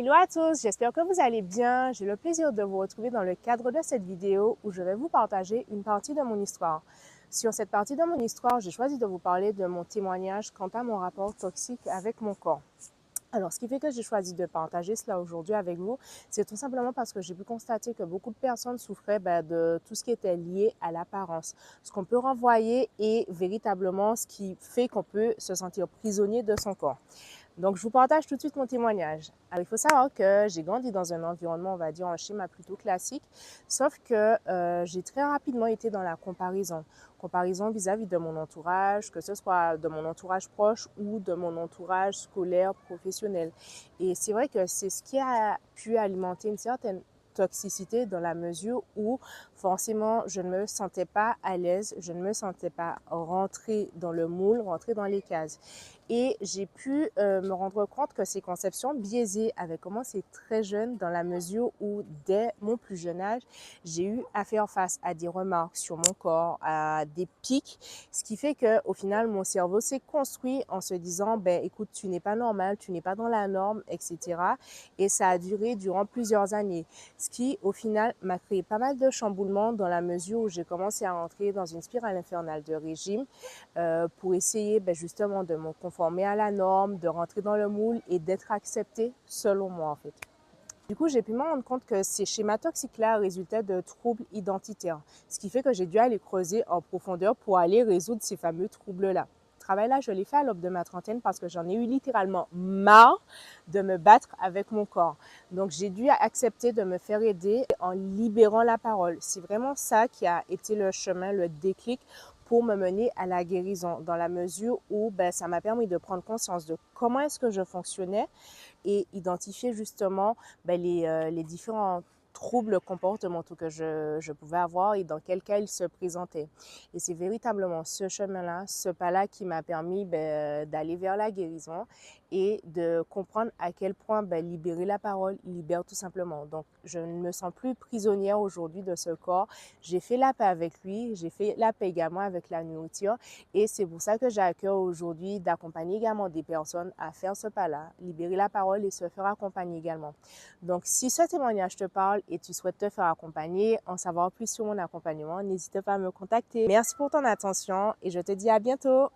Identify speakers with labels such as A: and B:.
A: Hello à tous, j'espère que vous allez bien. J'ai le plaisir de vous retrouver dans le cadre de cette vidéo où je vais vous partager une partie de mon histoire. Sur cette partie de mon histoire, j'ai choisi de vous parler de mon témoignage quant à mon rapport toxique avec mon corps. Alors, ce qui fait que j'ai choisi de partager cela aujourd'hui avec vous, c'est tout simplement parce que j'ai pu constater que beaucoup de personnes souffraient de tout ce qui était lié à l'apparence. Ce qu'on peut renvoyer est véritablement ce qui fait qu'on peut se sentir prisonnier de son corps. Donc, je vous partage tout de suite mon témoignage. Alors, il faut savoir que j'ai grandi dans un environnement, on va dire, un schéma plutôt classique, sauf que j'ai très rapidement été dans la comparaison. Comparaison vis-à-vis de mon entourage, que ce soit de mon entourage proche ou de mon entourage scolaire, professionnel. Et c'est vrai que c'est ce qui a pu alimenter une certaine toxicité dans la mesure où forcément je ne me sentais pas à l'aise, je ne me sentais pas rentrer dans le moule, rentrer dans les cases. Et j'ai pu me rendre compte que ces conceptions biaisées avaient commencé très jeune dans la mesure où, dès mon plus jeune âge, j'ai eu à faire face à des remarques sur mon corps, à des pics, ce qui fait qu'au final, mon cerveau s'est construit en se disant, ben écoute, tu n'es pas normal, tu n'es pas dans la norme, etc. Et ça a duré durant plusieurs années, ce qui, au final, m'a créé pas mal de chamboulements dans la mesure où j'ai commencé à entrer dans une spirale infernale de régime pour essayer justement de me conformer à la norme, de rentrer dans le moule et d'être acceptée selon moi en fait. Du coup, j'ai pu me rendre compte que ces schémas toxiques-là résultaient de troubles identitaires, ce qui fait que j'ai dû aller creuser en profondeur pour aller résoudre ces fameux troubles-là. Ce travail-là, je l'ai fait à l'aube de ma trentaine parce que j'en ai eu littéralement marre de me battre avec mon corps. Donc, j'ai dû accepter de me faire aider en libérant la parole. C'est vraiment ça qui a été le chemin, le déclic pour me mener à la guérison, dans la mesure où ça m'a permis de prendre conscience de comment est-ce que je fonctionnais et identifier justement les différents troubles comportementaux que je pouvais avoir et dans quel cas ils se présentaient. Et c'est véritablement ce chemin-là, ce pas-là qui m'a permis d'aller vers la guérison et de comprendre à quel point libérer la parole libère tout simplement. Donc, je ne me sens plus prisonnière aujourd'hui de ce corps. J'ai fait la paix avec lui, j'ai fait la paix également avec la nourriture et c'est pour ça que j'ai à cœur aujourd'hui d'accompagner également des personnes à faire ce pas-là, libérer la parole et se faire accompagner également. Donc, si ce témoignage te parle et tu souhaites te faire accompagner, en savoir plus sur mon accompagnement, n'hésite pas à me contacter. Merci pour ton attention et je te dis à bientôt.